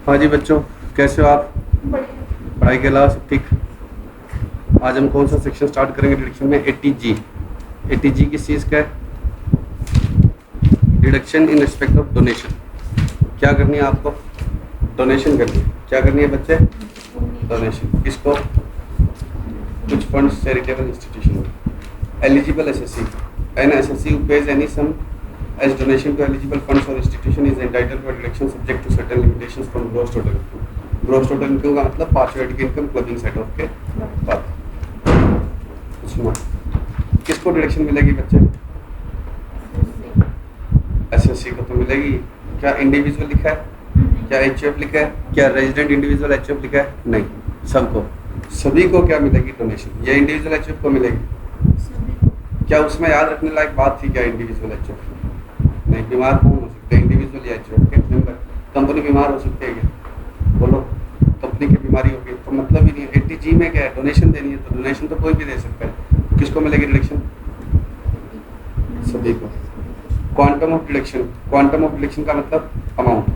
हाँ जी बच्चों, कैसे हो आप? पढ़ाई के अलावा सब ठीक? आज हम कौन सा सेक्शन स्टार्ट करेंगे डिडक्शन में? 80G। 80G किस चीज़ का है? Deduction in respect of donation. क्या करनी है आपको? डोनेशन करनी है। क्या करनी है बच्चे? डोनेशन। किसको? कुछ फंड्स चैरिटेबल इंस्टीट्यूशन में। Eligible assessee, an assessee who pays any sum as donation to eligible funds or institution is entitled to a deduction subject to certain limitations from gross total income। Gross total income का मतलब partiality income clubbing set off के बाद। सुनो, किसको deduction मिलेगी बच्चे? SSC को तो मिलेगी। क्या इंडिविजुअल लिखा है? क्या एचएफ लिखा है? क्या रेजिडेंट इंडिविजुअल एचएफ लिखा है? नहीं, सबको। सभी को क्या मिलेगी? डोनेशन। ये इंडिविजुअल एचएफ को मिलेगी। क्या उसमें याद रखने लायक बात थी क्या? इंडिविजुअल एचएफ नहीं। बीमार कौन हो सकते हैं? इंडिविजुअल या एचएफ के मेंबर। कंपनी बीमार हो सकती है क्या? बोलो, कंपनी की बीमारी होगी तो मतलब ही नहीं है। 80G में क्या है? डोनेशन देनी है, तो डोनेशन तो कोई भी दे सकता है। तो किसको मिलेगी डिडक्शन? सभी को। Quantum of deduction, quantum of deduction का मतलब अमाउंट।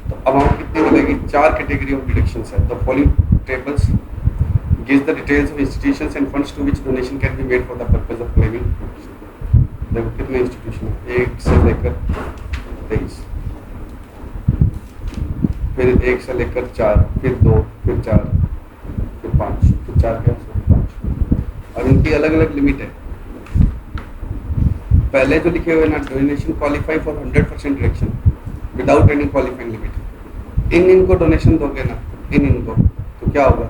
तो अमाउंट कितनी मिलेगी? 4 कैटेगरी ऑफ डिडक्शंस है। The following tables gives the details of institutions and funds to which donation can be made for the purpose of claiming. देखो कितने institution है, 1 से लेकर 23, फिर 1 से लेकर 4, फिर 2, फिर 4, फिर 5, फिर 4 क्या? 5। और इनकी अलग अलग लिमिट है। पहले जो लिखे हुए ना, donation qualify for 100% deduction without any qualifying limit. इनको डोनेशन दोगे ना, इनको तो क्या होगा?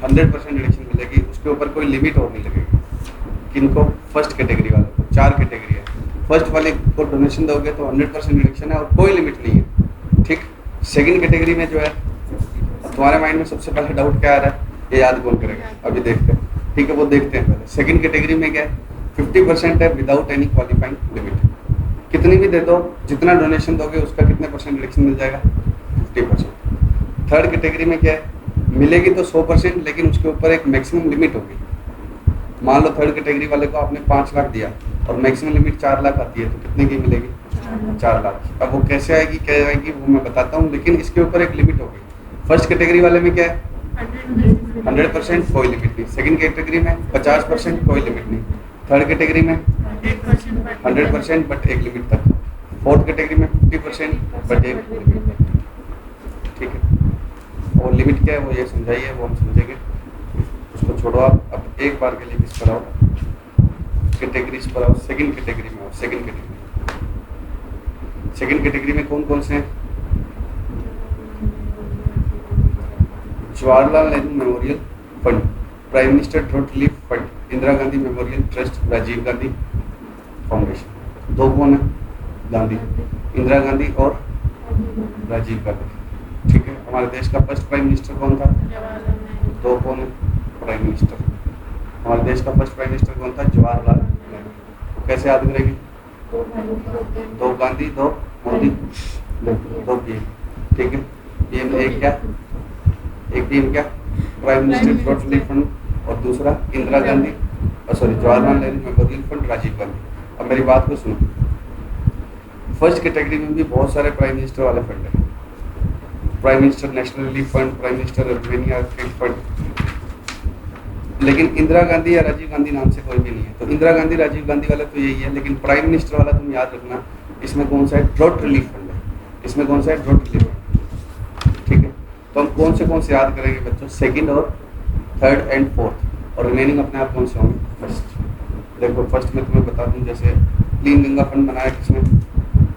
100% डिडक्शन मिलेगी। उसके ऊपर कोई लिमिट और नहीं लगेगी। किनको? फर्स्ट कैटेगरी वालों को। 4 कैटेगरी है। फर्स्ट वाले को डोनेशन दोगे तो 100% डिडक्शन है और कोई लिमिट नहीं है। ठीक। सेकंड कैटेगरी में जो है, तुम्हारे माइंड में सबसे पहले डाउट क्या आ रहा है? ये याद कौन करेगा? अभी देखते हैं। ठीक है, वो देखते हैं पहले। सेकंड कैटेगरी में क्या है? 50% है विदाउट एनी क्वालिफाइंग लिमिट। कितनी भी दे दो, जितना डोनेशन दोगे उसका कितने परसेंट डिडक्शन मिल जाएगा? 50%। थर्ड कैटेगरी में क्या है? मिलेगी तो 100%, लेकिन उसके ऊपर एक मैक्सिमम लिमिट होगी। मान लो थर्ड कैटेगरी वाले को आपने 5 लाख दिया और मैक्सिमम लिमिट 4 लाख आती है, तो कितने की मिलेगी? 4 लाख। अब वो कैसे आएगी, क्या आएगी, वो मैं बताता हूँ, लेकिन इसके ऊपर एक लिमिट होगी। फर्स्ट कैटेगरी वाले में क्या है? 100% कोई लिमिट नहीं। सेकंड कैटेगरी में 50% कोई लिमिट नहीं। थर्ड कैटेगरी में 100% बट एक लिमिट तक। फोर्थ कैटेगरी में 50% बट एक लिमिट। ठीक है, और लिमिट क्या है वो ये समझाइए, वो हम समझेंगे, उसको छोड़ो आप। अब एक बार के लिए किस पर आओ, कैटेगरीज पर आओ। सेकंड कैटेगरी में आओ। सेकंड कैटेगरी में कौन कौन से हैं? Jawaharlal Nehru memorial fund, prime minister drought relief fund, Indira Gandhi memorial trust, Rajiv Gandhi foundation. 2 कौन है? गांधी, इंदिरा गांधी और राजीव गांधी। ठीक है, हमारे देश का फर्स्ट प्राइम मिनिस्टर कौन था? 2 कौन है? Prime minister. हमारे देश का फर्स्ट प्राइम मिनिस्टर कौन था? जवाहरलाल नेहरू। कैसे याद करेंगे? 2 गांधी, 2 मोदी, 2 पीएम। ठीक है, पीएम एक क्या? एक पीएम क्या? Prime minister drought relief fund, और दूसरा इंदिरा गांधी जवाहरलाल नेहरू मेमोरियल फंड, राजीव गांधी। अब मेरी बात को सुनो, फर्स्ट कैटेगरी में भी बहुत सारे प्राइम मिनिस्टर वाले फंड है। Prime minister national relief fund, prime minister Armenia relief fund, लेकिन इंदिरा गांधी या राजीव गांधी नाम से कोई भी नहीं है। तो इंदिरा गांधी राजीव गांधी वाला तो यही है, लेकिन प्राइम मिनिस्टर वाला तुम याद रखना, इसमें कौन सा है? ड्रॉट रिलीफ फंड है। इसमें कौन सा है? Drought relief fund. ठीक है, तो हम कौन से याद करेंगे बच्चों? सेकंड और थर्ड एंड फोर्थ, और रिमेनिंग अपने आप कौन से होंगे? फर्स्ट। देखो फर्स्ट में तुम्हें बता दूं, जैसे क्लीन गंगा फंड बनाया किसने?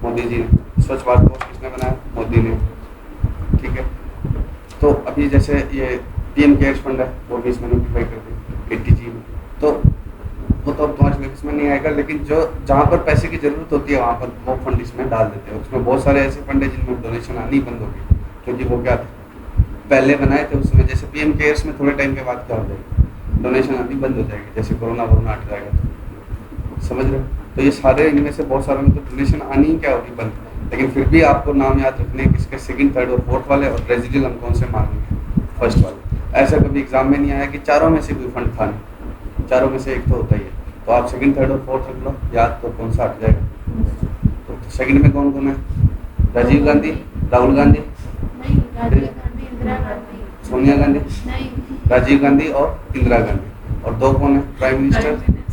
मोदी जी ने। स्वच्छ भारत कोष किसने बनाया? मोदी ने। ठीक है, तो अभी जैसे ये पीएम केयर्स फंड है, वो भी इसमें नोटिफाई कर दी 80G में। तो वो तो अब तुम्हारे सिलेबस में नहीं आएगा, लेकिन जो जहाँ पर पैसे की ज़रूरत होती है वहाँ पर वो फंड इसमें डाल देते हैं। उसमें बहुत सारे ऐसे फंड है जिनमें डोनेशन आनी बंद होगी, क्योंकि वो क्या थे, पहले बनाए थे उसमें। जैसे पीएम केयर्स में थोड़े टाइम के बाद क्या हो जाएगी? डोनेशन आनी बंद हो जाएगी, जैसे कोरोना हट जाएगा। तो समझ रहे हो? तो ये सारे इनमें से बहुत सारे में तो डोनेशन आनी ही क्या होगी? बंद। लेकिन फिर भी आपको नाम याद रखने हैं किसके? सेकंड, थर्ड और फोर्थ वाले, और रेजिडुअल हम कौन से मानेंगे? फर्स्ट वाले। ऐसा कभी एग्जाम में नहीं आया कि चारों में से कोई फंड था नहीं, चारों में से एक तो होता ही है। तो आप सेकंड, थर्ड और फोर्थ रख लो याद, तो कौन सा हट जाएगा? तो सेकंड में कौन कौन है? राजीव गांधी, राहुल गांधी, नहीं, राजीव गांधी, इंदिरा गांधी। सोनिया गांधी, नहीं, राजीव गांधी और इंदिरा गांधी। और दो कौन है? प्राइम मिनिस्टर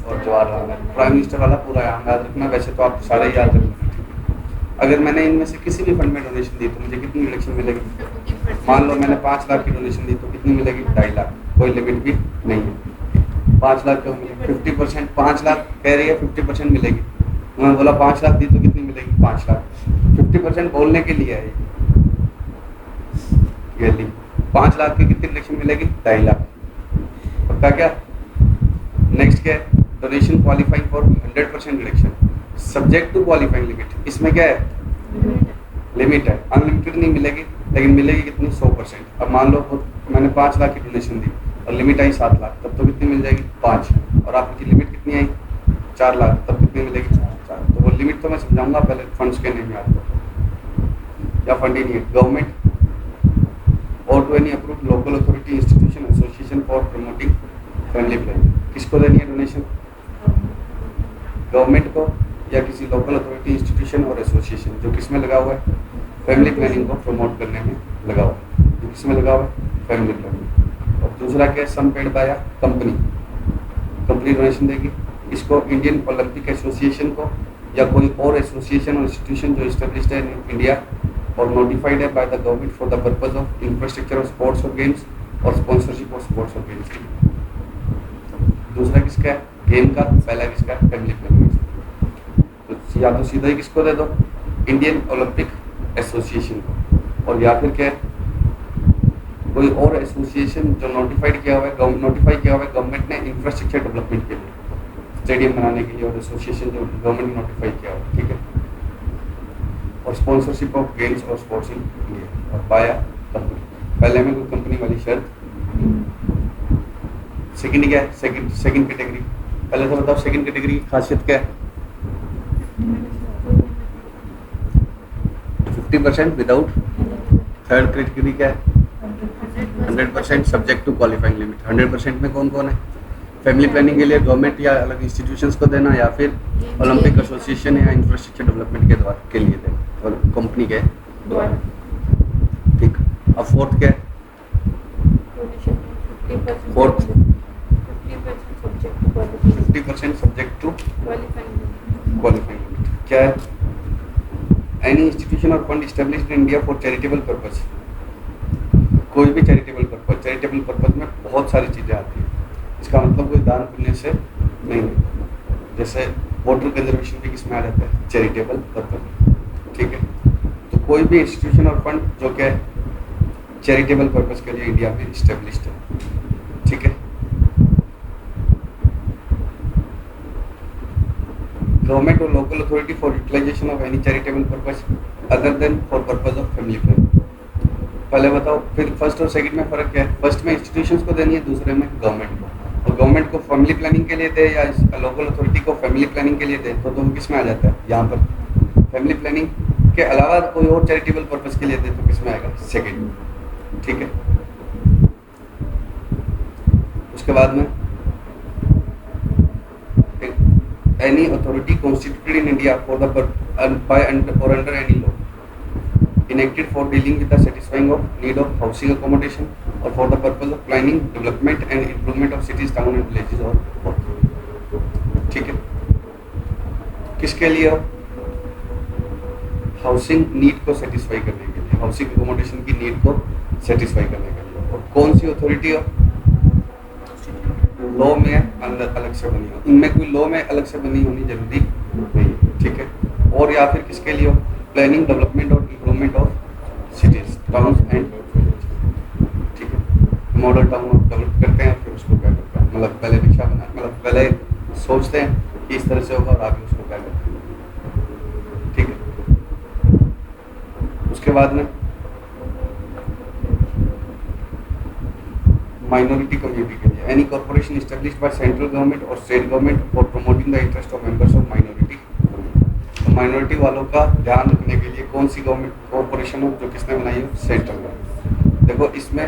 और जवाहरलाल नेहरू। प्राइम मिनिस्टर वाला पूरा याद रखना, वैसे तो आप सारे याद रखना। अगर मैंने इनमें से किसी भी फंड में डोनेशन दी तो मुझे कितनी डिडक्शन मिलेगी? मान लो मैंने 5 लाख की डोनेशन दी तो कितनी मिलेगी? 2.5 लाख। कोई लिमिट भी नहीं है। 5 लाख क्यों मिलेगी? 50%। 5 लाख कह रही है 50% मिलेगी। उन्होंने बोला 5 लाख दी तो कितनी मिलेगी? 5 लाख। 50% बोलने के लिए है ये। 5 लाख की कितनी डिडक्शन मिलेगी? 2.5 लाख। पक्का क्या? नेक्स्ट क्या है? Donation qualifying for 100% deduction subject to qualifying limit. इसमें क्या है? लिमिट है। अनलिमिटेड नहीं मिलेगी, लेकिन मिलेगी कितनी? 100%। अब मान लो मैंने 5 लाख की डोनेशन दी और लिमिट आई 7 लाख, तब तो कितनी मिल जाएगी? 5। और आपकी लिमिट कितनी आई? 4 लाख, तब कितनी मिलेगी? 4। तो वो लिमिट तो मैं समझाऊंगा, पहले फंड्स के नहीं आपको। या फंड ही नहीं है। गवर्नमेंट और to any approved local authority institution association for promoting family planning. किसको देनी है डोनेशन? गवर्नमेंट को या किसी लोकल अथॉरिटी इंस्टीट्यूशन और एसोसिएशन जो किस में लगा हुआ है? फैमिली प्लानिंग को प्रमोट करने में लगा हुआ है। जो किस में लगा हुआ है? Family planning. और दूसरा क्या है? Sum paid by company. Company donation देगी। इसको इंडियन ओलंपिक एसोसिएशन को या कोई और एसोसिएशन और इंस्टीट्यूशन जो इस्टेब्लिश्ड है इन इंडिया और नोटिफाइड है by the government for the purpose of infrastructure of sports और गेम्स और स्पॉन्सरशिप ऑफ स्पोर्ट्स और गेम्स। दूसरा किसका है? गेम का। पहला किसका है? Family planning. तो या तो सीधा ही किसको दे दो? इंडियन ओलंपिक एसोसिएशन को। और या फिर क्या है? कोई और एसोसिएशन जो नोटिफाइड किया हुआ है, नोटिफाई किया हुआ है गवर्नमेंट ने इंफ्रास्ट्रक्चर डेवलपमेंट के लिए, स्टेडियम बनाने के लिए, और एसोसिएशन जो गवर्नमेंट ने नोटिफाई किया हुआ है, ठीक है। और स्पॉन्सरशिप ऑफ गेम्स और स्पोर्ट्स इन इंडिया और बाया कंपनी। पहले में कोई कंपनी वाली शर्त। सेकंड क्या है? Second category. पहले तो बताओ सेकंड कैटेगरी की खासियत क्या है? 50% विदाउट। थर्ड कैटेगरी क्या है? 100% सब्जेक्ट टू क्वालिफाइंग लिमिट। 100% में कौन कौन है? फैमिली प्लानिंग के लिए गवर्नमेंट या अलग इंस्टीट्यूशंस को देना, या फिर ओलंपिक एसोसिएशन या इंफ्रास्ट्रक्चर डेवलपमेंट के द्वारा के लिए देना, और कंपनी के द्वारा। ठीक। अब फोर्थ क्या है? Fourth 50% subject to qualifying limit. क्या है? एनी इंस्टीट्यूशन और fund established in India for charitable purpose. कोई भी चैरिटेबल पर्पज। चैरिटेबल पर्पज में बहुत सारी चीज़ें आती हैं। इसका मतलब कोई दान पुण्य से नहीं। जैसे वाटर कंजर्वेशन भी किसमें आ जाता है? Charitable purpose. ठीक है। तो कोई भी इंस्टीट्यूशन और फंड जो क्या है? चैरिटेबल पर्पज के लिए इंडिया में इस्टेब्लिश्ड है। ठीक है। गवर्नमेंट और local authority for utilisation of any charitable purpose other than for purpose of family planning. पहले बताओ, फिर फर्स्ट और सेकंड में फर्क क्या है? फर्स्ट में इंस्टीट्यूशंस को देनी है, दूसरे में गवर्नमेंट को। और गवर्नमेंट को फैमिली प्लानिंग के लिए दे या लोकल अथॉरिटी को फैमिली प्लानिंग के लिए दे तो किस में आ जाता है? यहाँ पर फैमिली प्लानिंग के अलावा कोई और चैरिटेबल पर्पज के लिए दे तो किस में आएगा? सेकेंड में। ठीक है। उसके बाद में any authority constituted in India for the by or under any law enacted for dealing with the satisfying of need of housing accommodation or for the purpose of planning, development and improvement of cities, town and villages और ठीक है। किसके लिए? Housing need को satisfy करने के लिए, housing accommodation की नीड को सेटिस्फाई करने के लिए। और कौन सी अथॉरिटी है? लॉ में अलग से बनी हो। इनमें कोई लॉ में अलग से बनी होनी जरूरी नहीं है। ठीक है। और या फिर किसके लिए हो? प्लानिंग, डेवलपमेंट और improvement of cities, towns and village. ठीक है। मॉडल टाउन डेवलप करते हैं, फिर उसको क्या करते हैं? मतलब पहले नक्शा बना, मतलब पहले सोचते हैं कि इस तरह से होगा और आगे उसको क्या करते हैं। ठीक है। उसके बाद में माइनॉरिटी कम्युनिटी के लिए any corporation established by central government और state government for promoting the interest of members of minority. तो माइनॉरिटी वालों का ध्यान रखने के लिए कौन सी गवर्नमेंट कॉर्पोरेशन हो? जो किसने बनाई हो? Central government. देखो इसमें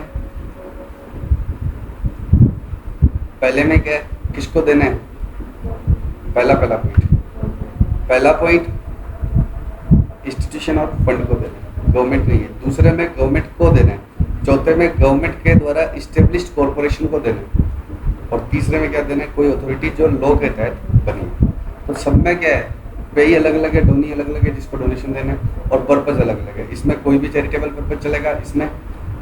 पहले में क्या है? किसको देना है? पहला पॉइंट इंस्टीट्यूशन और फंड को देना है। गवर्नमेंट नहीं है, दूसरे में गवर्नमेंट को देना है, चौथे में गवर्नमेंट के द्वारा इस्टेब्लिश्ड कॉरपोरेशन को देना है, और तीसरे में क्या देना है, कोई अथॉरिटी जो लॉ के तहत बनी है। तो सब में क्या है, पे अलग अलग है, डोनी अलग अलग है जिसको डोनेशन देना है, और पर्पज अलग अलग है। इसमें कोई भी चैरिटेबल पर्पज चलेगा, इसमें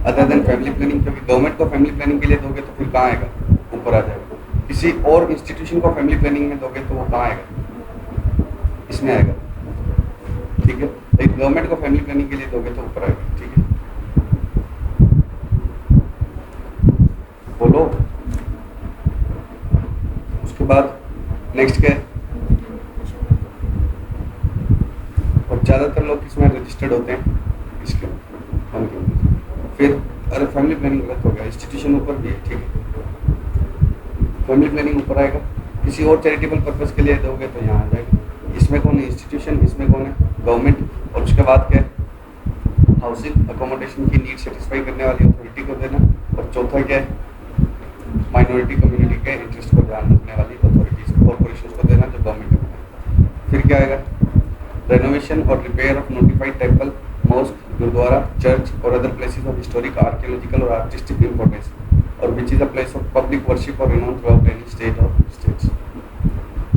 अदर देन फैमिली प्लानिंग, क्योंकि गवर्नमेंट को फैमिली प्लानिंग के लिए दोगे तो फिर कहाँ आएगा, ऊपर आ जाएगा। किसी और इंस्टीट्यूशन को फैमिली प्लानिंग में दोगे तो वो कहाँ आएगा, इसमें आएगा, ठीक है। लेकिन गवर्नमेंट को फैमिली प्लानिंग के लिए दोगे तो ऊपर आएगा, ठीक है। बोलो। उसके बाद नेक्स्ट क्या है, और ज़्यादातर लोग इसमें रजिस्टर्ड होते हैं इसके फिर अरे फैमिली प्लानिंग गलत हो गया, इंस्टीट्यूशन ऊपर भी है, ठीक है। फैमिली प्लानिंग ऊपर आएगा, किसी और चैरिटेबल पर्पस के लिए दोगे तो यहाँ आ जाएगा। इसमें कौन है, इंस्टीट्यूशन, इसमें कौन है, गवर्नमेंट। और उसके बाद क्या है, हाउसिंग अकोमोडेशन की नीड सेटिस्फाई करने वाली अथॉरिटी को देना। और चौथा क्या है, माइनॉरिटी कम्युनिटी के इंटरेस्ट को ध्यान रखने वाली अथॉरिटीज कॉर्पोरेशन को देना जो गवर्नमेंट में। फिर क्या आएगा, रेनोवेशन और repair of notified temple, mosque, gurdwara, church और other places of historic, archaeological और आर्टिस्टिक इंपॉर्टेंस, और which is a place of public worship और renowned throughout any state और स्टेट्स।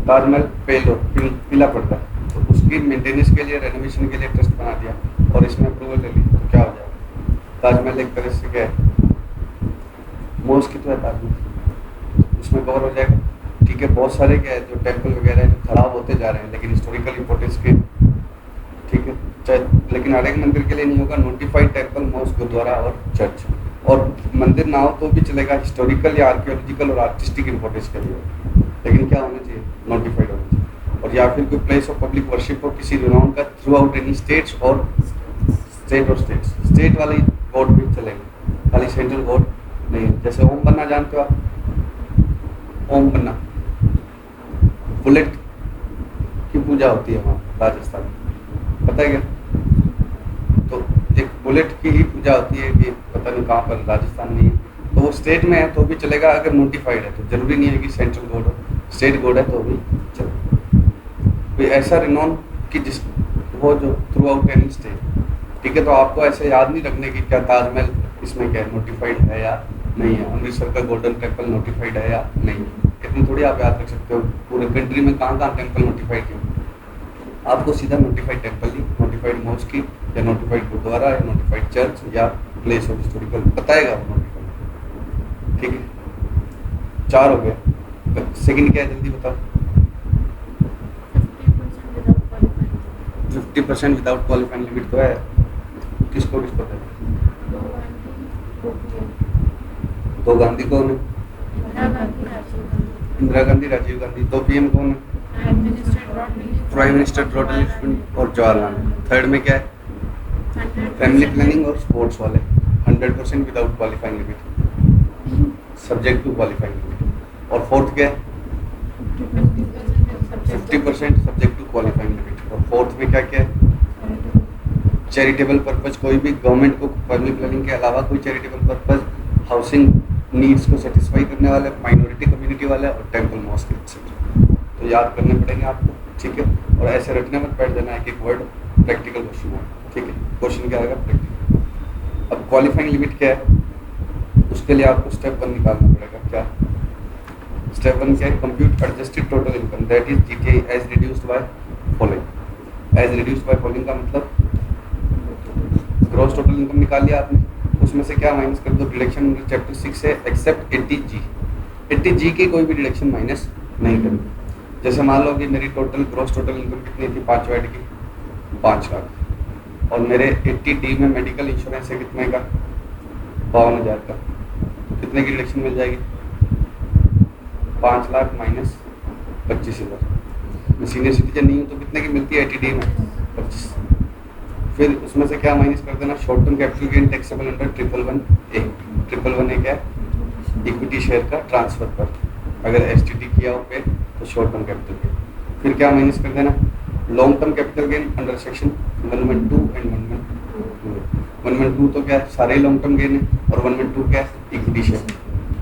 ताजमहल पीला पड़ता है, तो उसकी मेंटेनेंस के लिए, रेनोवेशन के लिए ट्रस्ट बना दिया और इसमें अप्रूवल ले ली, तो क्या हो जाएगा, ताजमहल एक तरह से क्या है, मॉस्क तो है ताजमहल, उसमें कवर हो जाएगा, ठीक है। बहुत सारे क्या है जो टेम्पल वगैरह है जो खराब होते जा रहे हैं लेकिन हिस्टोरिकल इंपॉर्टेंस के, ठीक है, चाहे, लेकिन हर एक मंदिर के लिए नहीं होगा। नोटिफाइड टेम्पल, मॉस्क, गुरुद्वारा और चर्च, और मंदिर ना हो तो भी चलेगा, हिस्टोरिकल या आर्कियोलॉजिकल और आर्टिस्टिक इंपॉर्टेंस के लिए, लेकिन क्या होना चाहिए, नोटिफाइड होना चाहिए। और या फिर कोई प्लेस ऑफ पब्लिक वर्शिप हो किसी रिनाउन का थ्रू आउट एनी स्टेट्स और स्टेट वाले गॉड भी चलेंगे, खाली सेंट्रल गॉड नहीं। जैसे ओम बन्ना जानते हो आप, ओम बन्ना बुलेट की पूजा होती है वहाँ राजस्थान में, पता है क्या, तो एक बुलेट की ही पूजा होती है कि पता नहीं कहाँ पर, राजस्थान में ही, तो वो स्टेट में है तो भी चलेगा, अगर नोटिफाइड है तो जरूरी नहीं है कि सेंट्रल गॉड हो, स्टेट गॉड है तो भी चलेगा। कोई ऐसा रिनोन कि जिस वो जो थ्रू आउट एनी स्टेट, ठीक है। तो आपको ऐसे याद नहीं रखने की क्या ताजमहल इसमें क्या नोटिफाइड है या नहीं है, अमृतसर का गोल्डन टेम्पल नोटिफाइड है या नहीं, इतनी थोड़ी आप याद रख सकते हो पूरे कंट्री में कहाँ कहाँ टेम्पल नोटिफाइड है। आपको सीधा नोटिफाइड टेम्पल ही, नोटिफाइड मॉस्क की, या नोटिफाइड गुरुद्वारा, या नोटिफाइड चर्च, या प्लेस ऑफ हिस्टोरिकल बताएगा वो नोटिफाइड, ठीक है। 4 हो गए, सेकंड क्या है जल्दी बताओ। 50% विदाउट क्वालिफाइंग लिमिट तो है, किसको किसको देना, दो गांधी कौन है, इंदिरा गांधी, राजीव गांधी। 2 PM कौन है, प्राइम मिनिस्टर रोटली और जवाहरलाल। थर्ड में क्या है, फैमिली प्लानिंग और स्पोर्ट्स वाले, 100% without qualifying limit, subject to qualifying limit. और फोर्थ क्या है, 50% सब्जेक्ट टू क्वालिफाइंग लिमिट। और फोर्थ में क्या क्या है, चैरिटेबल पर्पज, कोई भी गवर्नमेंट को फैमिली प्लानिंग के अलावा कोई चैरिटेबल पर्पज, हाउसिंग नीड्स को सेटिस्फाई करने वाले, माइनॉरिटी कम्युनिटी वाले, और टेम्पल मॉस्क एक्सेट्रा। तो याद करने पड़ेंगे आपको, ठीक है। और ऐसे रटने मत बैठ जाना एक वर्ड, प्रैक्टिकल क्वेश्चन है, ठीक है। क्वेश्चन क्या आएगा, प्रैक्टिकल। अब क्वालिफाइंग लिमिट क्या है, उसके लिए आपको स्टेप 1 निकालना पड़ेगा। क्या स्टेप 1 क्या है, compute adjusted total income that is GTI as reduced by following. As reduced by following का मतलब ग्रॉस टोटल इनकम निकाल लिया आपने, उसमें से क्या माइनस कर दो, डिडक्शन चैप्टर 6 से एक्सेप्ट 80G। 80G की कोई भी डिडक्शन माइनस नहीं करनी। जैसे मान लो कि मेरी टोटल ग्रॉस टोटल इनकम कितनी थी, 5 वाइड की 5 लाख, और मेरे 80D में मेडिकल इंश्योरेंस है कितने का, 52,000 का, तो कितने की डिडक्शन मिल जाएगी, 5 लाख माइनस 25,000। मैं सीनियर सिटीजन नहीं हूँ तो कितने की मिलती है 80D में, 25। फिर उसमें से क्या माइनस कर देना, short term capital gain taxable under 111A। 111A क्या है, इक्विटी शेयर का ट्रांसफर पर, अगर STT किया हो पे तो शॉर्ट टर्म कैपिटल गेन। फिर क्या माइनस कर देना, long term capital gain under section 112 and 112। 112 तो क्या है, सारे लॉन्ग टर्म गेन है, और 112 क्या है, इक्विटी शेयर।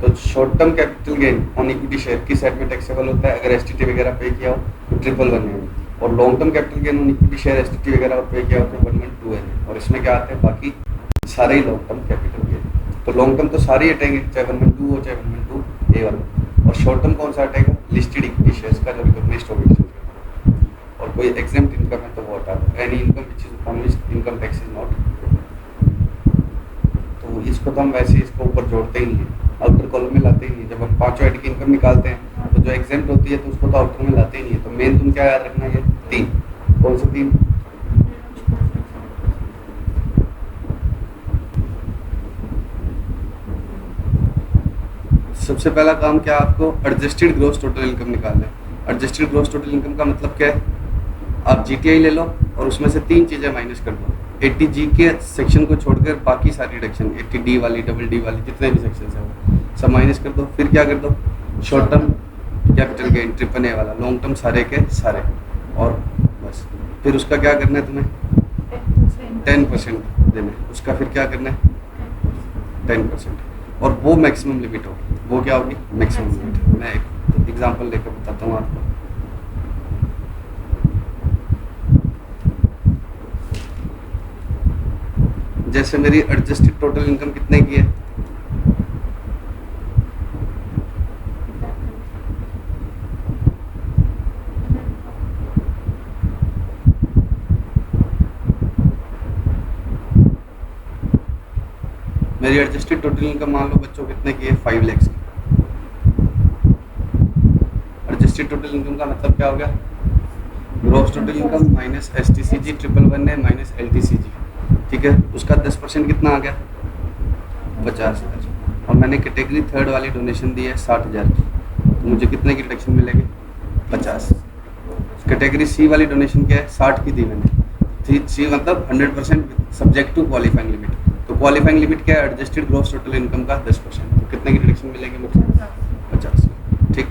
तो short term capital gain on equity share किस साइड में टैक्सेबल होता है, अगर STT वगैरह पे किया हो तो 111A है, और long term capital gain on equity share STT वगैरह और पे किया होता है 112 और इसमें क्या आते हैं बाकी सारे ही लॉन्ग टर्म कैपिटल गेन। तो लॉन्ग टर्म तो सारे ही हटेंगे, चाहे 112 हो चाहे 112 ए वाला। और शॉर्ट टर्म कौन सा हटेगा? लिस्टेड इक्विटी शेयर्स का जो रिकॉग्नाइज्ड स्टॉक एक्सचेंज का। और कोई एग्जेम्प्ट इनकम है तो वो हटा दो। Any income which is on which income tax is not. तो इसको तो हम वैसे ही इसको ऊपर जोड़ते ही नहीं है, आउटर कॉलम में लाते ही नहीं। जब हम पांचों हेड की इनकम निकालते हैं तो जो एग्जेम्प्ट होती है तो उसको तो आउटर में लाते ही नहीं है। तो मेन तुम क्या याद रखना, ये 3। कौन से 3? सबसे पहला काम क्या आपको एडजस्टेड ग्रॉस टोटल इनकम निकालना है। एडजस्टेड ग्रॉस टोटल इनकम का मतलब क्या है? आप जीटीआई ले लो और उसमें से 3 चीज़ें माइनस कर दो। 80G के सेक्शन को छोड़कर बाकी सारी डिडक्शन, 80D वाली, डबल डी वाली, जितने भी सेक्शन है वो सब माइनस कर दो। फिर क्या कर दो? Short term capital gain triple A वाला, लॉन्ग टर्म सारे के सारे, और बस। फिर उसका क्या करना है तुम्हें? 10% देना है उसका। फिर क्या करना है? 10%। और वो मैक्सिमम लिमिट होगी। वो क्या होगी? Maximum limit. मैं एक एग्जांपल लेकर बताता हूँ आपको। जैसे मेरी एडजस्टेड टोटल इनकम कितने की है? मेरी एडजस्टेड टोटल इनकम मान लो बच्चों कितने की है? 5 लाख की। एडजस्टेड टोटल इनकम का मतलब क्या हो गया? Gross total income minus STCG 111 है माइनस एलटीसीजी, ठीक है। उसका 10% कितना आ गया? 50,000। और मैंने कैटेगरी थर्ड वाली डोनेशन दी है 60,000 की, तो मुझे कितने की रिडक्शन मिलेगी? 50। कैटेगरी सी वाली डोनेशन क्या है? 60 की दी मैंने। सी मतलब 100% सब्जेक्ट टू क्वालिफाइंग लिमिट। तो क्वालिफाइंग लिमिट क्या है? एडजस्टेड ग्रॉस टोटल इनकम का 10%। तो कितने की रिडक्शन मिलेगी मुझे? 50, ठीक।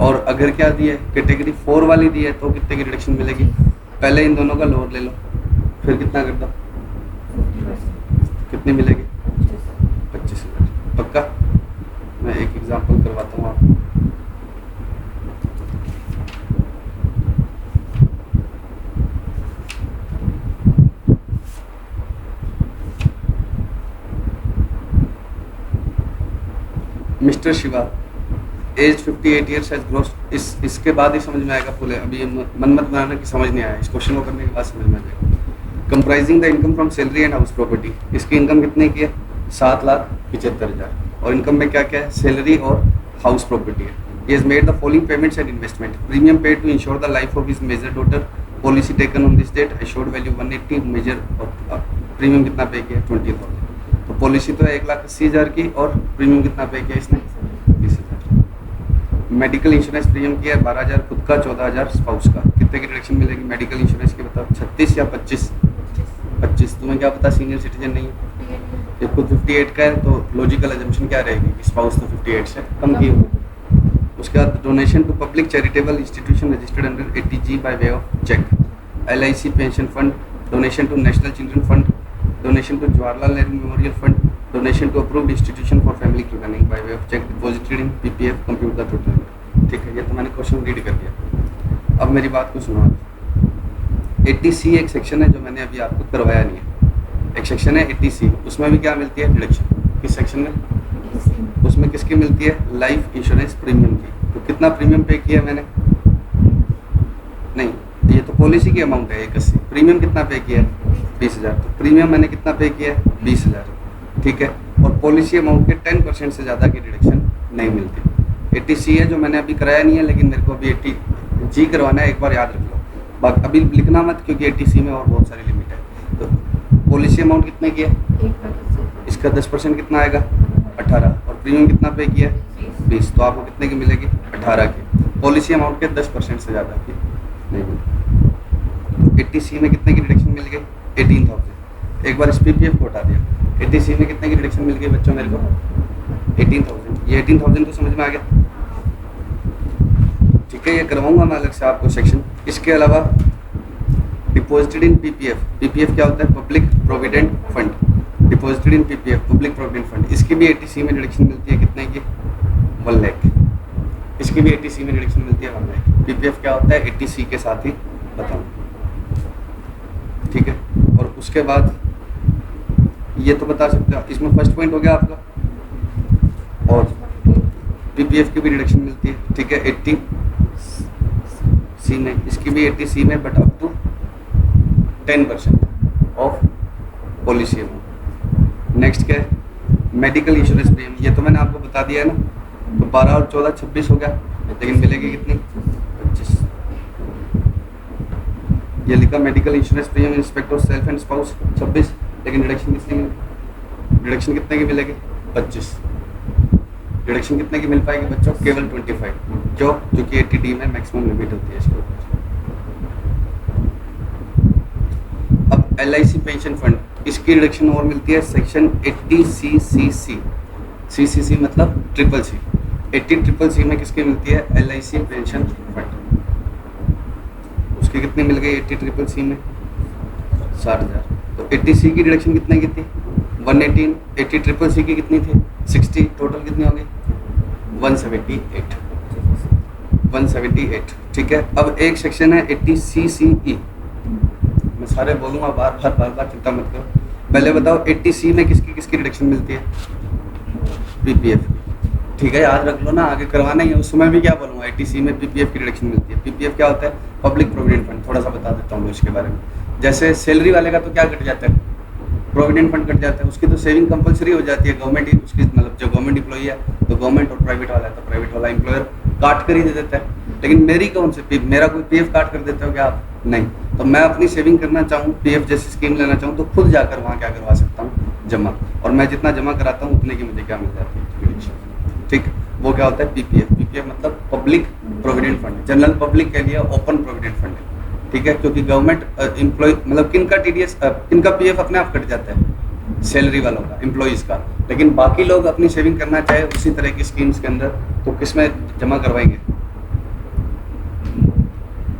और अगर क्या दी है? कैटेगरी 4 वाली दी है तो कितने की रिडक्शन मिलेगी? पहले इन दोनों का लोअर ले लो, फिर कितना कर दो? कितनी मिलेगी? 25,000। पक्का? मैं एक एग्जांपल करवाता हूँ आपको। Mister Shiva, age 58 years has gross. इसके बाद ही समझ में आएगा फुल है। अभी मन मत बनाना कि समझ नहीं आया, इस क्वेश्चन को करने के बाद समझ में आ जाएगा। Comprising the income from salary and house property. इसकी इनकम कितने की है? 7,75,000। और इनकम में क्या क्या है? सैलरी और हाउस प्रॉपर्टी है। He has made the following payments and investment. Premium paid to insure the life of his major daughter. Policy taken on this date. Assured value 180। Major और प्रीमियम कितना pay किया? 20,000। तो policy तो है 1,80,000 की, और premium कितना पे किया इसने? 20,000। मेडिकल इंश्योरेंस प्रीमियम किया है 12,000 खुद का, 14,000 स्पाउस का। कितने की रिडक्शन मिलेगी मेडिकल इंश्योरेंस की? बताओ, 36 या 25? 25। तुम्हें क्या पता सीनियर सिटीजन नहीं है? ये खुद 58 का है, तो लॉजिकल एजम्पशन क्या रहेगी कि स्पाउस तो 58 से कम की होगी। उसके बाद donation to public charitable institution registered under 80G by way of cheque. LIC pension fund. Donation to national children fund. Donation to Jawaharlal Nehru memorial fund. Donation to approved institution for family planning by way of cheque deposited in PPF। Compute the total. ठीक है, ये तो मैंने question read कर दिया। अब मेरी बात को सुनो। 80C एक सेक्शन है जो मैंने अभी आपको करवाया नहीं है। एक सेक्शन है 80C, उसमें भी क्या मिलती है? डिडक्शन। किस सेक्शन में? उसमें किसकी मिलती है? लाइफ इंश्योरेंस प्रीमियम की। तो कितना प्रीमियम पे किया मैंने? नहीं, ये तो पॉलिसी की अमाउंट है 81। प्रीमियम कितना पे किया है? 20,000। तो प्रीमियम मैंने कितना पे किया है? 20,000, ठीक है। और पॉलिसी अमाउंट के 10% से ज़्यादा की डिडक्शन नहीं मिलती। 80C है जो मैंने अभी कराया नहीं है, लेकिन मेरे को अभी 80G करवाना है, एक बार याद रख लो। बाकी अभी लिखना मत, क्योंकि 80C में और बहुत सारी लिमिट है। तो पॉलिसी अमाउंट कितने की है? इसका 10% कितना आएगा? 18। और प्रीमियम कितना पे किया है? 20। तो आपको कितने की मिलेगी? 18 की। पॉलिसी अमाउंट के 10% से ज़्यादा की नहीं मिलेगी। 80C में कितने की रिडक्शन मिल गई? 18,000। एक बार इस PPF को हटा दिया। 80C में कितने की रिडक्शन मिल गई बच्चों मेरे को? 18,000। ये 18,000 तो समझ में आ गया, ठीक है। ये करवाऊंगा मैं अलग से आपको सेक्शन। इसके अलावा डिपॉजिटेड इन PPF। PPF क्या होता है? Public provident fund. Deposited in PPF public provident fund. इसकी भी 80C में रिडक्शन मिलती है। कितने की? 1 लाख। इसकी भी 80C में रिडक्शन मिलती है 1 लाख। PPF क्या होता है? 80C के साथ ही बताओ, ठीक है। और उसके बाद ये तो बता सकते हो, इसमें फर्स्ट पॉइंट हो गया आपका। और पीपीएफ की भी डिडक्शन मिलती है, ठीक है, 80C में, इसकी भी 80C में, बट अप टू 10% ऑफ पॉलिसी अमाउंट। नेक्स्ट क्या है, मेडिकल इंश्योरेंस प्रीमियम, ये तो मैंने आपको बता दिया है ना, तो 12 और 14 26 हो गया, लेकिन मिलेगी कितनी, 25। ये लिखा medical insurance premium inspect of self and spouse 26, लेकिन डिडक्शन कितने की, डिडक्शन कितने की मिलेगी, 25। डिडक्शन कितने की मिल पाएगी बच्चों, केवल 25। क्यों, क्योंकि 80D में मैक्सिमम लिमिट होती है इसके ऊपर। अब LIC पेंशन फंड, इसकी डिडक्शन और मिलती है सेक्शन 80CCC। CCC मतलब ट्रिपल सी। 80CCC में किसकी मिलती है, LIC पेंशन फंड। उसकी कितनी मिल गई 80CCC में, 60,000। तो 80C की डिडक्शन कितने की थी, 118। 80CCC की कितनी थी, 60। टोटल कितनी हो गई, 178। ठीक है। अब एक सेक्शन है 80CCE, मैं सारे बोलूँगा बार बार, चिंता मत करो। पहले बताओ 80C में किसकी किसकी डिडक्शन मिलती है, पीपीएफ। ठीक है, याद रख लो ना, आगे करवाना ही है, उस समय भी क्या बोलूँगा, 80C में पीपीएफ की डिडक्शन मिलती है। पीपीएफ क्या होता है, पब्लिक प्रोविडेंट फंड। थोड़ा सा बता देता हूँ इसके बारे में। जैसे सैलरी वाले का तो क्या कट जाता है, प्रोविडेंट फंड कट जाता है, उसकी तो सेविंग कंपलसरी हो जाती है। गवर्नमेंट उसकी मतलब जो गवर्नमेंट एम्प्लॉई है तो गवर्नमेंट, और प्राइवेट वाला है तो प्राइवेट वाला एम्प्लॉयर काट कर ही दे देता है। लेकिन मेरी कौन से मेरा कोई पीएफ काट कर देते हो क्या आप, नहीं। तो मैं अपनी सेविंग करना चाहूँ, पीएफ जैसी स्कीम लेना चाहूँ, तो खुद जाकर वहाँ क्या करवा सकता हूँ, जमा। और मैं जितना जमा कराता हूँ उतने की मुझे क्या मिल जाती है, ठीक। वो क्या होता है, पीपीएफ। पीपीएफ मतलब public provident fund, general public के लिए ओपन प्रोविडेंट फंड है, ठीक है। क्योंकि गवर्नमेंट एम्प्लॉय मतलब किनका टीडीएस, किनका पीएफ अपने आप कट जाता है, सैलरी वालों का, एम्प्लॉइज का। लेकिन बाकी लोग अपनी सेविंग करना चाहे उसी तरह की स्कीम्स के अंदर, तो किसमें जमा करवाएंगे,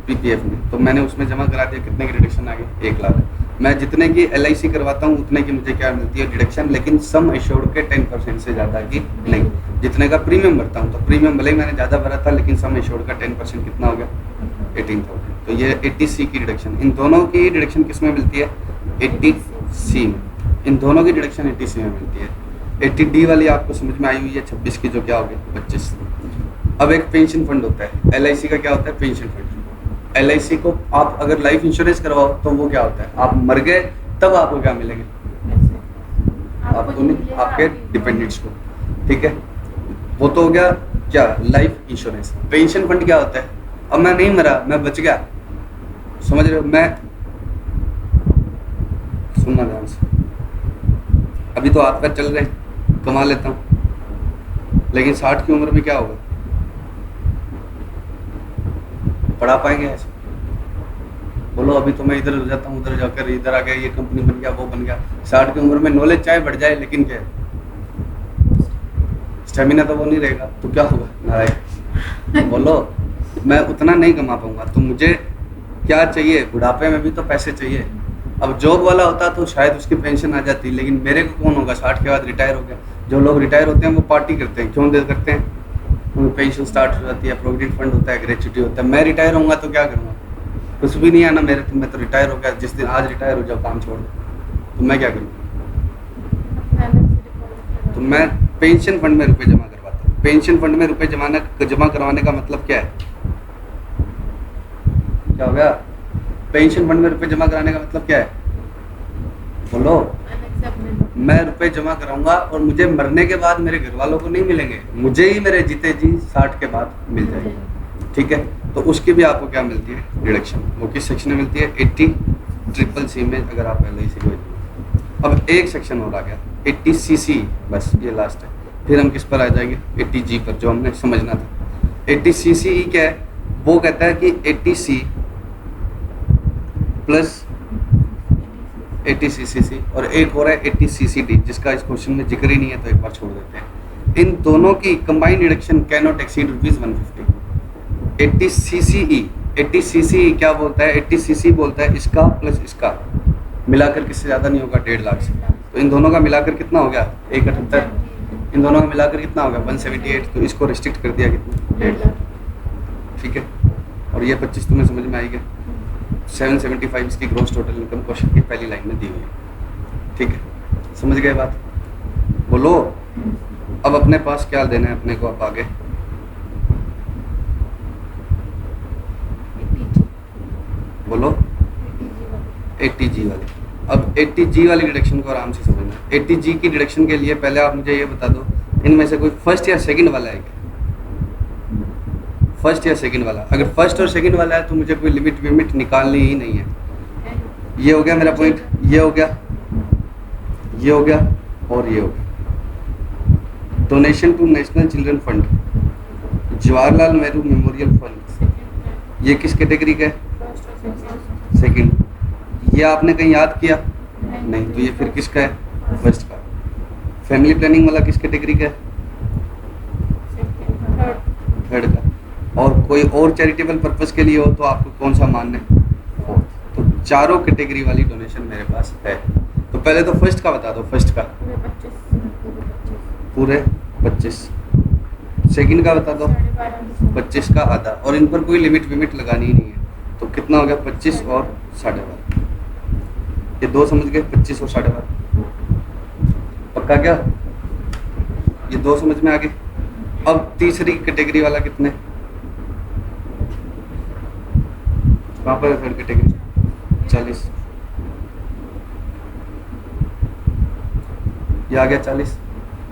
पीपीएफ में। तो मैंने उसमें जमा करा दिया, कितने की डिडक्शन आ गई, 1 लाख। मैं जितने की LIC करवाता हूँ उतने की मुझे क्या मिलती है, डिडक्शन, लेकिन सम एश्योर्ड के 10% से ज़्यादा की नहीं। जितने का प्रीमियम भरता हूँ, तो प्रीमियम भले ही मैंने ज़्यादा भरा था, लेकिन सम एश्योर्ड का 10% कितना हो गया, 18,000। तो ये 80C की डिडक्शन। इन दोनों की डिडक्शन किस में मिलती है, 80C में। इन दोनों की डिडक्शन 80C में मिलती है। 80D वाली आपको समझ में आई हुई है, 26 की जो क्या हो गई, 25। अब एक पेंशन फंड होता है, LIC का क्या होता है, पेंशन फंड। LIC को आप अगर लाइफ इंश्योरेंस करवाओ तो वो क्या होता है, आप मर गए तब आपको क्या मिलेंगे, आपको नहीं, आपके डिपेंडेंट्स को, ठीक है। वो तो हो गया क्या, लाइफ इंश्योरेंस। पेंशन फंड क्या होता है, अब मैं नहीं मरा, मैं बच गया, समझ रहे हो, मैं सुनना ध्यान से, अभी तो हाथ पैर चल रहे हैं, कमा लेता हूँ, लेकिन 60 की उम्र में क्या होगा, पढ़ा पाएंगे ऐसे, बोलो। अभी तो मैं इधर हो जाता हूँ, उधर जाकर इधर आ गया, ये कंपनी बन गया, वो बन गया। 60 की उम्र में नॉलेज चाहे बढ़ जाए, लेकिन क्या स्टेमिना तो वो नहीं रहेगा, तो क्या होगा, नारायण बोलो। मैं उतना नहीं कमा पाऊंगा, तो मुझे क्या चाहिए, बुढ़ापे में भी तो पैसे चाहिए। अब जॉब वाला होता तो शायद उसकी पेंशन आ जाती, लेकिन मेरे को कौन होगा, 60 के बाद रिटायर हो गया। जो लोग रिटायर होते हैं वो पार्टी करते हैं, क्यों करते हैं, उनकी पेंशन स्टार्ट हो जाती है, प्रोविडेंट फंड होता है, ग्रेच्युटी होता है। मैं रिटायर होऊंगा तो क्या करूँगा, कुछ भी नहीं आना मेरे, तो मैं तो रिटायर हो गया, जिस दिन आज रिटायर हो जाओ, काम छोड़ दो, तो मैं क्या करूँ, तो मैं पेंशन फंड में रुपए जमा करवाता हूँ। पेंशन फंड में रुपए जमा करवाने का मतलब क्या है, क्या हो गया, पेंशन फंड में रुपए जमा कराने का मतलब क्या है, बोलो। मैं रुपए जमा कराऊंगा और मुझे मरने के बाद मेरे घर वालों को नहीं मिलेंगे, मुझे ही मेरे जीते जी 60 के बाद मिल जाएंगे, ठीक है। तो उसकी भी आपको क्या मिलती है, डिडक्शन। वो किस सेक्शन में मिलती है, 80CCC में, अगर आप LIC को। अब एक सेक्शन और आ गया 80CC, बस ये लास्ट है, फिर हम किस पर आ जाएंगे, 80G पर, जो हमने समझना था। 80CCE क्या है, वो कहता है कि 80C प्लस 80CCC, और एक और है 80CCD, जिसका इस क्वेश्चन में जिक्र ही नहीं है, तो एक बार छोड़ देते हैं। इन दोनों की combined deduction can not exceed ₹150। 80CCE क्या बोलता है, 80CC बोलता है इसका प्लस इसका मिलाकर किससे ज़्यादा नहीं होगा, 1.5 लाख से। तो इन दोनों का मिलाकर कितना हो गया, 178। इन दोनों का मिलाकर कितना हो गया, 178। तो इसको रिस्ट्रिक्ट कर दिया कितना, 1.5 लाख, ठीक है। और ये 25 तुम्हें समझ में आई गया, 775 इसकी ग्रॉस टोटल इनकम क्वेश्चन की पहली लाइन में दी हुई है। ठीक है, समझ गए बात? बोलो अब अपने पास क्या देना है अपने को, अब आगे बोलो 80G वाली। अब 80G वाली डिडक्शन को आराम से समझना। 80G की डिडक्शन के लिए पहले आप मुझे ये बता दो, इनमें से कोई फर्स्ट या सेकंड वाला है क्या? फर्स्ट या सेकंड वाला? अगर फर्स्ट और सेकंड वाला है तो मुझे कोई लिमिट विमिट निकालनी ही नहीं है। ये हो गया मेरा पॉइंट, ये हो गया, ये हो गया और ये हो गया। Donation to national children fund, Jawaharlal Nehru memorial fund, ये किस कैटेगरी का है? सेकंड। ये आपने कहीं याद किया? नहीं, तो ये फिर किसका है? फर्स्ट का। फैमिली प्लानिंग वाला किस कैटेगरी का है? थर्ड का। और कोई और चैरिटेबल पर्पस के लिए हो तो आपको कौन सा मानना है? फोर्थ। तो चारों कैटेगरी वाली डोनेशन मेरे पास है। तो पहले तो फर्स्ट का बता दो, फर्स्ट का पूरे 25, सेकंड का बता दो 25 का आधा, और इन पर कोई लिमिट विमिट लगानी ही नहीं है। तो कितना हो गया? 25 और 12.5। ये दो समझ गए, 25 और 12.5 पक्का क्या? ये दो समझ में आ गए। अब तीसरी कैटेगरी वाला कितने, कहाँ पर है थर्ड कैटेगरी? 40। ये आ गया 40,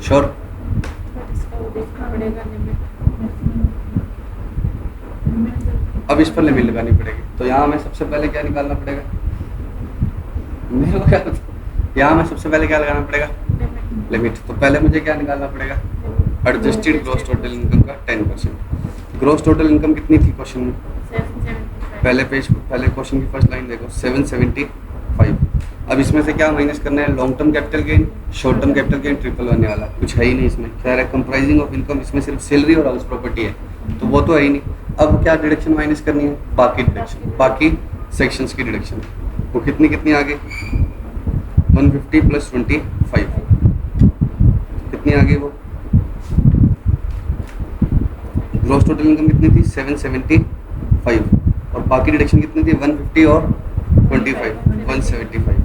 श्योर? अब इस पर लिमिट लगानी पड़ेगी। तो यहाँ हमें सबसे पहले क्या निकालना पड़ेगा? मेरे को क्या पता? यहाँ हमें सबसे पहले क्या लगाना पड़ेगा? लिमिट। तो पहले मुझे क्या निकालना पड़ेगा? एडजस्टेड ग्रॉस टोटल इनकम का 10%। ग्रॉस टोटल इनकम कितनी थी क्वेश्चन में? पहले क्वेश्चन की फर्स्ट लाइन देखो, 775। अब इसमें से क्या माइनस करना है? Long term capital gain, short term capital gain, triple बनने वाला कुछ है ही नहीं इसमें। खैर है कंप्राइजिंग ऑफ इनकम, इसमें सिर्फ सैलरी और हाउस प्रॉपर्टी है, तो वो तो है ही नहीं। अब क्या डिडक्शन माइनस करनी है? बाकी डिडक्शन, बाकी सेक्शंस की डिडक्शन। वो कितनी कितनी आ गई? 150 + 25 कितनी आ गई? वो ग्रॉस टोटल इनकम कितनी थी? 775, और बाकी डिडक्शन कितनी थी? 150 और 25, 175।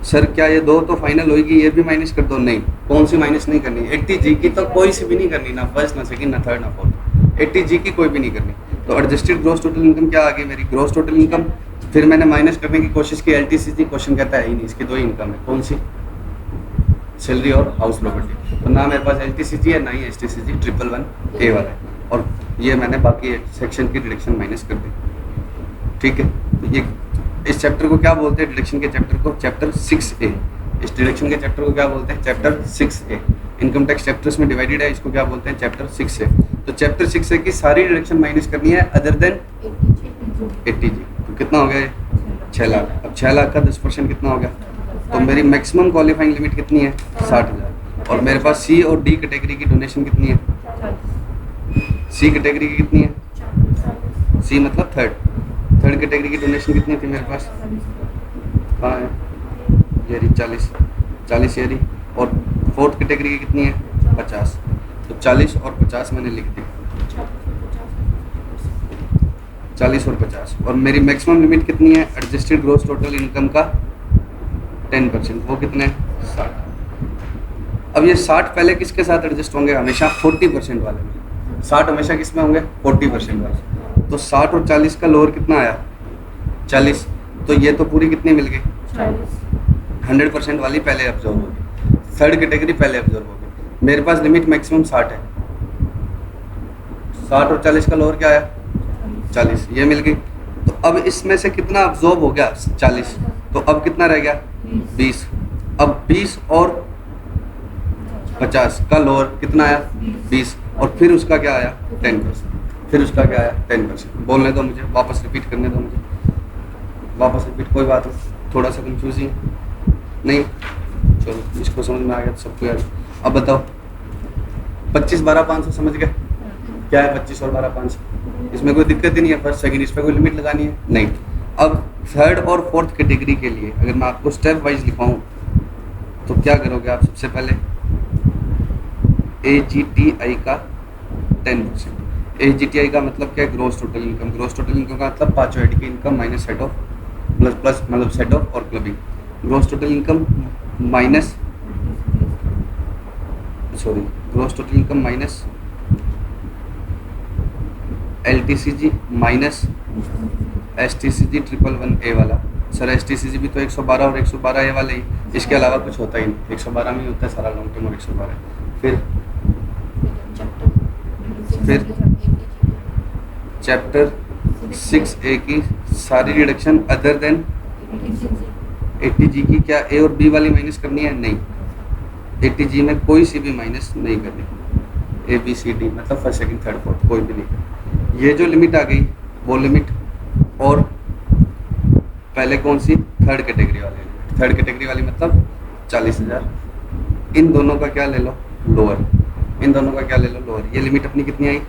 सर क्या ये दो तो फाइनल होगी, ये भी माइनस कर दो? नहीं, कौन सी माइनस नहीं करनी? 80G की तो कोई सी भी नहीं करनी, ना फर्स्ट, ना सेकंड, ना थर्ड, ना फोर्थ। 80G की कोई भी नहीं करनी। तो एडजस्टेड ग्रॉस टोटल इनकम क्या आ गई मेरी? Gross total income. फिर मैंने माइनस करने की कोशिश की, LTCG क्वेश्चन कहता है ही नहीं, इसकी दो ही इनकम है। कौन सी? सैलरी और हाउस प्रॉपर्टी। तो ना मेरे पास LTCG है, ना ही STCG 111A वाला है। और ये मैंने बाकी सेक्शन की डिडक्शन माइनस कर दी। ठीक है, तो ये इस चैप्टर को क्या बोलते हैं? डिडक्शन के चैप्टर को चैप्टर 6A। इस डिडक्शन के चैप्टर को क्या बोलते हैं? Chapter 6A। Income tax chapters में डिवाइडेड है, इसको क्या बोलते हैं? Chapter 6A। तो चैप्टर 6A की सारी डिडक्शन माइनस करनी है अदर देन 80G। तो कितना हो गया? 6 लाख। अब 6 लाख का 10% कितना हो गया? तो मेरी मैक्सिमम क्वालिफाइंग लिमिट कितनी है? 60,000। और मेरे पास C और D कैटेगरी की डोनेशन कितनी है? C कैटेगरी की कितनी है? C मतलब थर्ड कैटेगरी की डोनेशन कितनी थी मेरे पास? हाँ है ये रही 40 ये रही। और फोर्थ कैटेगरी की कितनी है? 50। तो 40 और 50 मैंने लिख दी, 40 और 50। और मेरी मैक्सिमम लिमिट कितनी है एडजस्टेड ग्रॉस टोटल इनकम का? 10%। वो कितने? 60। अब ये 60 पहले किसके साथ एडजस्ट होंगे? हमेशा 40% वाले में। 60 हमेशा किस में होंगे? 40% वाले। तो 60 और 40 का लोअर कितना आया? 40। तो ये तो पूरी कितनी मिल गई? 100% वाली पहले ऑब्जर्व होगी, थर्ड कैटेगरी पहले ऑब्जर्व होगी। मेरे पास लिमिट मैक्सिमम 60 है। 60 और 40 का लोअर क्या आया? 40। ये मिल गई। तो अब इसमें से कितना ऑब्जॉर्ब हो गया? 40। तो अब कितना रह गया? 20। अब 20 और 50 का लोअर कितना आया? 20। और फिर उसका क्या आया? 10%। फिर उसका क्या आया? 10%। बोलने दो मुझे, वापस रिपीट करने दो मुझे, वापस रिपीट। कोई बात नहीं, थोड़ा सा कंफ्यूजिंग नहीं, चलो इसको समझ में आ गया तो सबको यार। अब बताओ 25 12 500 समझ गए क्या है? 25 और 12 500, इसमें कोई दिक्कत ही नहीं है। फर्स्ट सेकंड इस पर कोई लिमिट लगानी है नहीं। अब थर्ड और फोर्थ कैटेगरी के लिए अगर मैं आपको स्टेप वाइज लिखाऊं तो क्या करोगे आप? सबसे पहले AGTI का 10%। AGTI का मतलब क्या है? Gross total income. Gross total income का मतलब पांचों हेड की income minus set off plus plus मतलब सेट ऑफ और clubbing. Gross total income minus sorry gross total income minus LTCG minus STCG 111A वाला। सर STCG भी तो 112 और 112A वाले ही, इसके अलावा कुछ होता ही नहीं। 112 में ही होता है सारा लॉन्ग टर्म और 112। फिर चैप्टर 6A की सारी डिडक्शन अदर देन 80G की क्या A और B वाली माइनस करनी है? नहीं, 80G में कोई सी भी माइनस नहीं करनी। ABCD मतलब फर्स्ट सेकंड थर्ड फोर्थ कोई भी नहीं। ये जो लिमिट आ गई वो लिमिट, और पहले कौन सी? थर्ड कैटेगरी वाली लिमिट। थर्ड कैटेगरी वाली मतलब 40,000। इन दोनों का क्या ले लो? लोअर। इन दोनों का क्या ले लो? लोअर। ये लिमिट अपनी कितनी आई?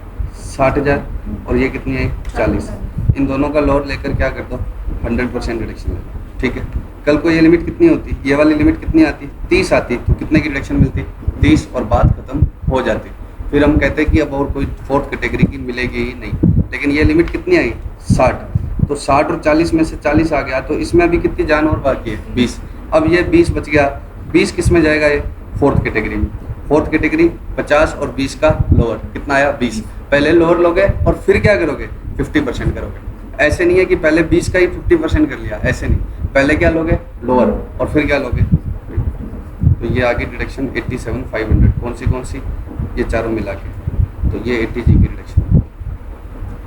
60,000 और ये कितनी आई? 40। इन दोनों का लोअर लेकर क्या कर दो? 100% रिडक्शन ले लो। ठीक है, कल को ये लिमिट कितनी होती? ये वाली लिमिट कितनी आती? 30 आती, तो कितने की रिडक्शन मिलती? 30, और बात खत्म हो जाती। फिर हम कहते हैं कि अब और कोई फोर्थ कैटेगरी की मिलेगी ही नहीं। लेकिन ये लिमिट कितनी आई? 60। तो 60 और 40 में से 40 आ गया, तो इसमें अभी कितनी जान और बाकी है? 20। अब ये 20 बच गया, 20 किस में जाएगा? ये फोर्थ कैटेगरी में। फोर्थ कैटेगरी 50 और 20 का लोअर कितना आया? 20। पहले लोअर लोगे और फिर क्या करोगे? 50% करोगे। ऐसे नहीं है कि पहले 20 का ही 50% कर लिया, ऐसे नहीं। पहले क्या लोगे? लोअर, और फिर क्या लोगे? तो ये आगे डिडक्शन 87,500। कौन सी? ये चारों मिला के। तो ये 80G की डिडक्शन।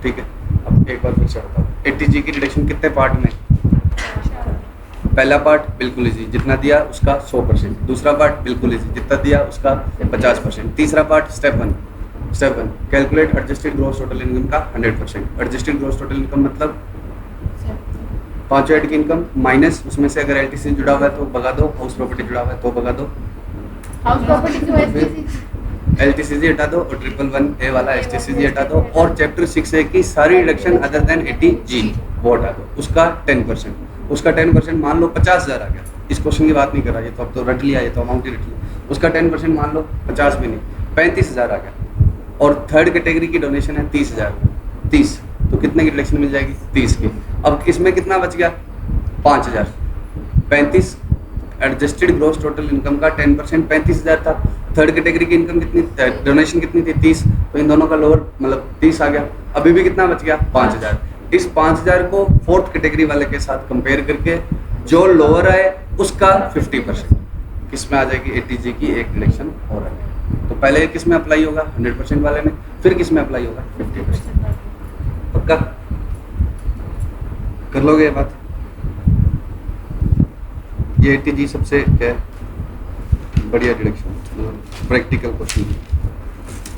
ठीक है, अब एक बार फिर से बताओ, 80G की डिडक्शन कितने पार्ट में? पहला पार्ट बिल्कुल इजी, जितना दिया उसका 100%। दूसरा पार्ट बिल्कुल इजी, जितना दिया उसका 50%। तीसरा part step one calculate adjusted gross total income का 100%। एडजस्टेड ग्रॉस टोटल इनकम मतलब पांचों हेड की इनकम माइनस उसमें से अगर LTC जुड़ा हुआ है तो भगा दो, हाउस प्रॉपर्टी जुड़ा हुआ है तो भगा दो, हाउस प्रॉपर्टी की LTCG हटा दो, और 111A वाला STCG हटा दो, और चैप्टर 6A की सारी डिडक्शन अदर देन 80G वो हटा दो। उसका 10%, उसका 10% मान लो 50,000 आ गया। इस क्वेश्चन की बात नहीं कर रहा, ये तो अब तो रट लिया, ये तो अमाउंट ही रट लिया। उसका 10% मान लो 50 भी नहीं, 35,000 आ गया। और थर्ड कैटेगरी की डोनेशन है 30,000, 30, तो कितने की डिडक्शन मिल जाएगी? 30 की। अब इसमें कितना बच गया? 5,000। 35 एडजस्टेड ग्रॉस टोटल इनकम का 10% 35,000 था। थर्ड कैटेगरी की इनकम कितनी, डोनेशन कितनी थी? 30। तो इन दोनों का लोअर मतलब 30 आ गया। अभी भी कितना बच गया? 5,000। इस 5,000 को फोर्थ कैटेगरी वाले के साथ कंपेयर करके जो लोअर आए उसका 50% किस में आ जाएगी? 80G की एक डिडक्शन और आ गई। तो पहले किस में अप्लाई होगा? 100% वाले में। फिर किस में अप्लाई होगा? 50%। पक्का कर लोगे ये बात? ये 80G सबसे क्या है? बढ़िया डिडक्शन, प्रैक्टिकल क्वेश्चन।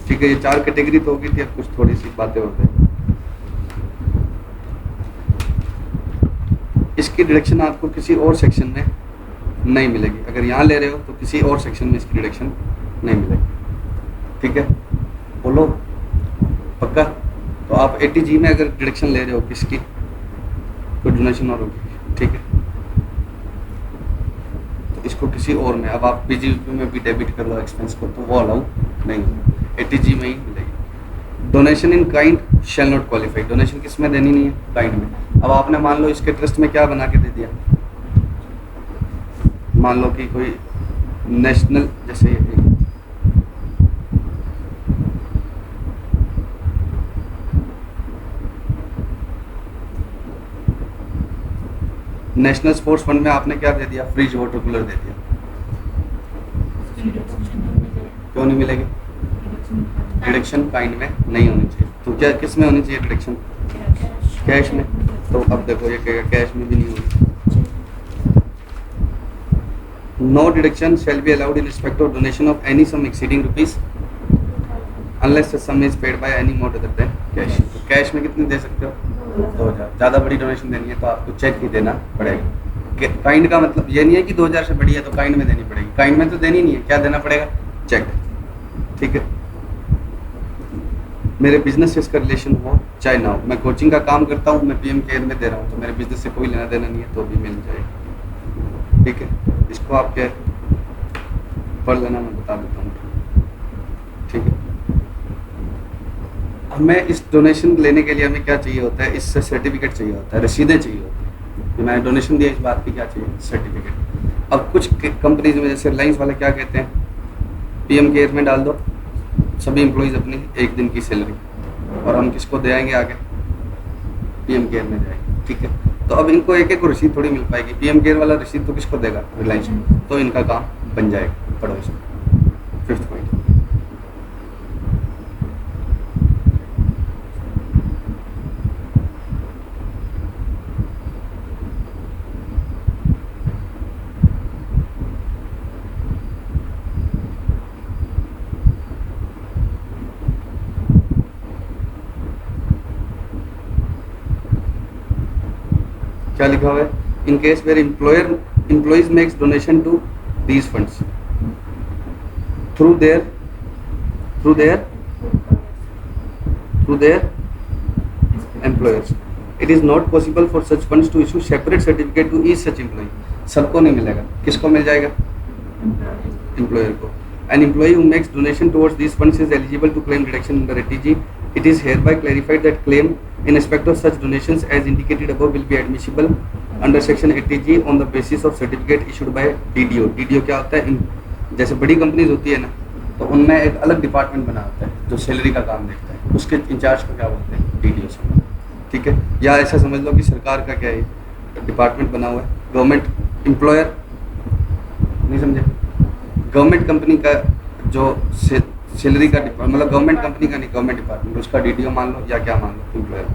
ठीक है, ये 4 कैटेगरी तो होगी थी, अब कुछ थोड़ी सी बातें होते हैं। इसकी डिडक्शन आपको किसी और सेक्शन में नहीं मिलेगी। अगर यहाँ ले रहे हो तो किसी और सेक्शन में इसकी डिडक्शन नहीं मिलेगी। ठीक है, बोलो पक्का? तो आप 80G में अगर डिडक्शन ले रहे हो किसकी, तो डोनेशन और होगी। ठीक है, तो इसको किसी और में, अब आप PGP में भी डेबिट कर लो एक्सपेंस को, तो वो अलाउ नहीं होगा, 80G में ही मिलेगी। Donation in kind shall not qualify. Donation किस में देनी नहीं है? काइंड में। अब आपने मान लो इसके ट्रस्ट में क्या बना के दे दिया, मान लो कि कोई नेशनल, जैसे नेशनल स्पोर्ट्स फंड में आपने क्या दे दिया? फ्रिज वाटर कूलर दे दिया। क्यों नहीं मिलेगी? डिडक्शन काइंड में नहीं होनी चाहिए। तो क्या किस में होनी चाहिए डिडक्शन? कैश में। तो अब देखो ये कहेगा कैश में भी नहीं होगी। No deduction shall be allowed in respect of donation of any sum exceeding rupees unless the sum is paid by any mode other than cash. तो कैश में कितनी दे सकते हो? 2,000। ज़्यादा बड़ी डोनेशन देनी है तो आपको चेक ही देना पड़ेगा। काइंड का मतलब ये नहीं है कि 2,000 से बड़ी है तो काइंड में देनी पड़ेगी। काइंड में तो देनी नहीं है, क्या देना पड़ेगा? चेक। ठीक है, मेरे बिजनेस से इसका रिलेशन हो चाहे ना हो, मैं कोचिंग का काम करता हूँ, मैं PM केयर में दे रहा हूँ, तो मेरे बिजनेस से कोई लेना देना नहीं है तो भी मिल जाएगा। ठीक है, इसको आप क्या पढ़ लेना, मैं बता देता हूँ। ठीक है, हमें इस डोनेशन लेने के लिए हमें क्या चाहिए होता है, इससे सर्टिफिकेट चाहिए होता है, रसीदें चाहिए होती है कि मैंने डोनेशन दिया, इस बात की क्या चाहिए, सर्टिफिकेट। अब कुछ कंपनीज में जैसे रिलायंस वाले क्या कहते हैं, पीएम केयर में डाल दो सभी एम्प्लॉयज़ अपनी 1 दिन की सैलरी, और हम किसको दे आएंगे आगे, पीएम केयर में जाएंगे, ठीक है। तो अब इनको एक एक रसीद थोड़ी मिल पाएगी, पीएम केयर वाला रसीद तो किसको देगा, रिलायंस को, तो इनका काम बन जाएगा। पढ़ो इसमें 5th पॉइंट। क्या लिखा हुआ है, in case where employees makes donation to these funds through their employers, it is not possible for such funds to issue separate certificate to each such employee। सबको नहीं मिलेगा, किसको मिल जाएगा, एम्प्लॉयर को। An employee who makes donation towards these funds is eligible to claim reduction under ATG। It is hereby clarified that claim in respect of such donations as indicated above will be admissible under section 80G on the basis of certificate issued by DDO। DDO क्या होता है, जैसे बड़ी companies होती है ना, तो उनमें एक अलग डिपार्टमेंट बना होता है जो सैलरी का काम देखता है, उसके इंचार्ज को क्या बोलते हैं, DDO से, ठीक है। या ऐसा समझ लो कि सरकार का क्या है डिपार्टमेंट बना हुआ है, गवर्नमेंट एम्प्लॉयर, नहीं समझे, गवर्नमेंट कंपनी का जो सैलरी का मतलब गवर्नमेंट कंपनी का नहीं, गवर्नमेंट डिपार्टमेंट, उसका DDO मान लो या क्या मान लो, एम्प्लॉयर।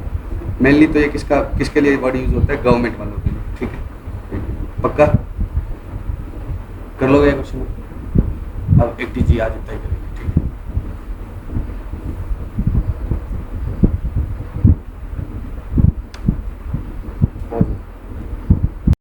मेनली तो ये किसके लिए वर्ड यूज होता है, गवर्नमेंट वालों के लिए, ठीक है। पक्का कर लोगे क्वेश्चन, अब 80G आज तय करेंगे, ठीक है।